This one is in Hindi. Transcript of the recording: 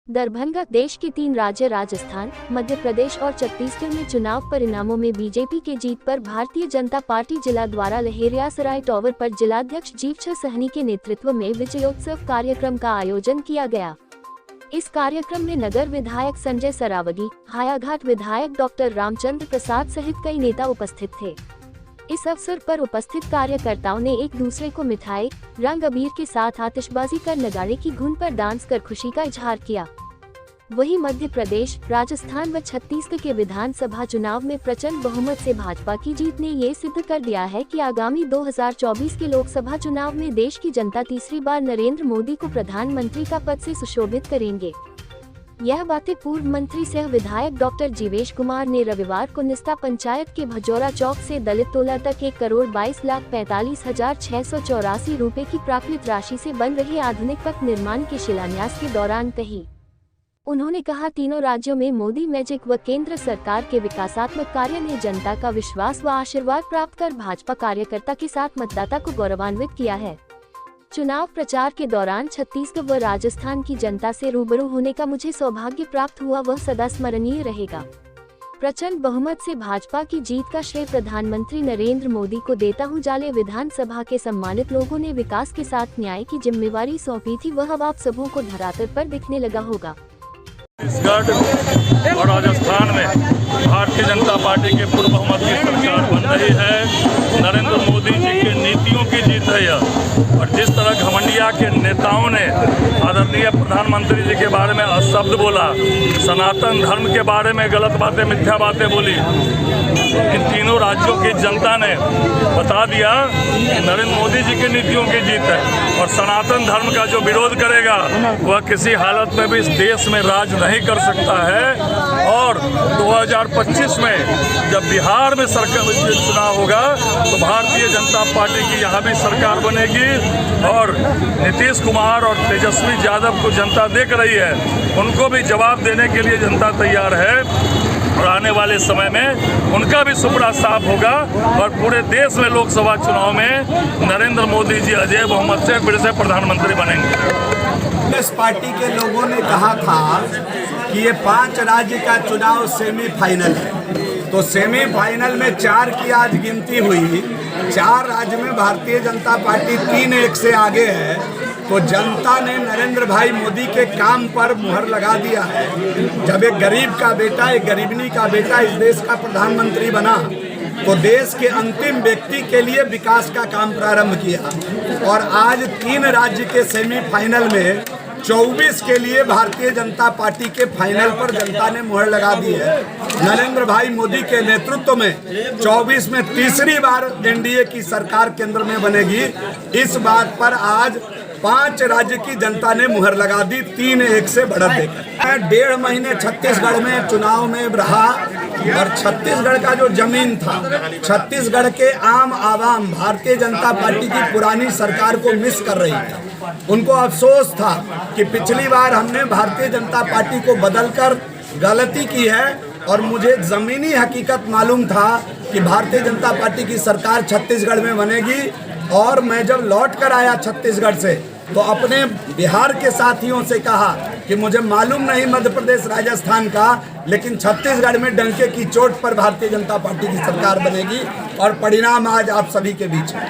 दरभंगा देश के 3 राज्य राजस्थान, मध्य प्रदेश और छत्तीसगढ़ में चुनाव परिणामों में बीजेपी के जीत पर भारतीय जनता पार्टी जिला द्वारा लहेरियासराय टावर पर जिलाध्यक्ष जीवछ सहनी के नेतृत्व में विजयोत्सव कार्यक्रम का आयोजन किया गया। इस कार्यक्रम में नगर विधायक संजय सरावगी, हायाघाट विधायक डॉक्टर रामचंद्र प्रसाद सहित कई नेता उपस्थित थे। इस अवसर पर उपस्थित कार्यकर्ताओं ने एक दूसरे को मिठाई, रंग अबीर के साथ आतिशबाजी कर नगाड़े की धुन पर डांस कर खुशी का इजहार किया। वहीं मध्य प्रदेश, राजस्थान व छत्तीसगढ़ के विधानसभा चुनाव में प्रचंड बहुमत से भाजपा की जीत ने ये सिद्ध कर दिया है कि आगामी 2024 के लोकसभा चुनाव में देश की जनता तीसरी बार नरेंद्र मोदी को प्रधानमंत्री का पद से सुशोभित करेंगे। यह बातें पूर्व मंत्री सह विधायक डॉक्टर जीवेश कुमार ने रविवार को निस्ता पंचायत के भजौरा चौक से दलित टोला तक 1,22,45,684 रुपए की प्राकृत राशि से बन रहे आधुनिक पथ निर्माण के शिलान्यास के दौरान कही। उन्होंने कहा, तीनों राज्यों में मोदी मैजिक व केंद्र सरकार के विकासात्मक कार्य ने जनता का विश्वास व आशीर्वाद प्राप्त कर भाजपा कार्यकर्ता के साथ मतदाता को गौरवान्वित किया है। चुनाव प्रचार के दौरान छत्तीसगढ़ व राजस्थान की जनता से रूबरू होने का मुझे सौभाग्य प्राप्त हुआ, वह सदा स्मरणीय रहेगा। प्रचंड बहुमत से भाजपा की जीत का श्रेय प्रधानमंत्री नरेंद्र मोदी को देता हूं। जाले विधानसभा के सम्मानित लोगों ने विकास के साथ न्याय की जिम्मेवारी सौंपी थी, वह अब आप सबों को धरातल पर दिखने लगा होगा। छत्तीसगढ़ और राजस्थान में भारतीय जनता पार्टी के पूर्ण बहुमत की सरकार बन रही है। नरेंद्र मोदी जी की नीतियों की जीत है यह। और जिस तरह घमंडिया के नेताओं ने आदरणीय प्रधानमंत्री जी के बारे में अपशब्द बोला, सनातन धर्म के बारे में गलत बातें, मिथ्या बातें बोली, इन तीनों राज्यों की जनता ने बता दिया कि नरेंद्र मोदी जी की नीतियों की जीत है। और सनातन धर्म का जो विरोध करेगा वह किसी हालत में भी इस देश में राज नहीं कर सकता है। और 2025 में जब बिहार में सरकार चुनाव होगा तो भारतीय जनता पार्टी की यहाँ भी सरकार बनेगी। और नीतीश कुमार और तेजस्वी यादव को जनता देख रही है, उनको भी जवाब देने के लिए जनता तैयार है। और आने वाले समय में उनका भी सुपड़ा साफ होगा और पूरे देश में लोकसभा चुनाव में नरेंद्र मोदी जी अजय बहुमत से फिर से प्रधानमंत्री बनेंगे। कांग्रेस पार्टी के लोगों ने कहा था कि ये 5 राज्य का चुनाव सेमीफाइनल है, तो सेमीफाइनल में 4 की आज गिनती हुई। 4 राज्य में भारतीय जनता पार्टी 3-1 से आगे है। तो जनता ने नरेंद्र भाई मोदी के काम पर मुहर लगा दिया है। जब एक गरीब का बेटा, एक गरीबनी का बेटा इस देश का प्रधानमंत्री बना तो देश के अंतिम व्यक्ति के लिए विकास का काम प्रारंभ किया। और आज 3 राज्य के सेमीफाइनल में 24 के लिए भारतीय जनता पार्टी के फाइनल पर जनता ने मुहर लगा दी है। नरेंद्र भाई मोदी के नेतृत्व में 24 में तीसरी बार एनडीए की सरकार केंद्र में बनेगी। इस बात पर आज 5 राज्य की जनता ने मुहर लगा दी 3-1 से बढ़त देकर। 1.5 महीने छत्तीसगढ़ में चुनाव में रहा और छत्तीसगढ़ का जो जमीन था, छत्तीसगढ़ के आम आवाम भारतीय जनता पार्टी की पुरानी सरकार को मिस कर रही थी। उनको अफसोस था कि पिछली बार हमने भारतीय जनता पार्टी को बदलकर गलती की है। और मुझे जमीनी हकीकत मालूम था कि भारतीय जनता पार्टी की सरकार छत्तीसगढ़ में बनेगी। और मैं जब लौट कर आया छत्तीसगढ़ से तो अपने बिहार के साथियों से कहा कि मुझे मालूम नहीं मध्य प्रदेश राजस्थान का, लेकिन छत्तीसगढ़ में डंके की चोट पर भारतीय जनता पार्टी की सरकार बनेगी। और परिणाम आज आप सभी के बीच है।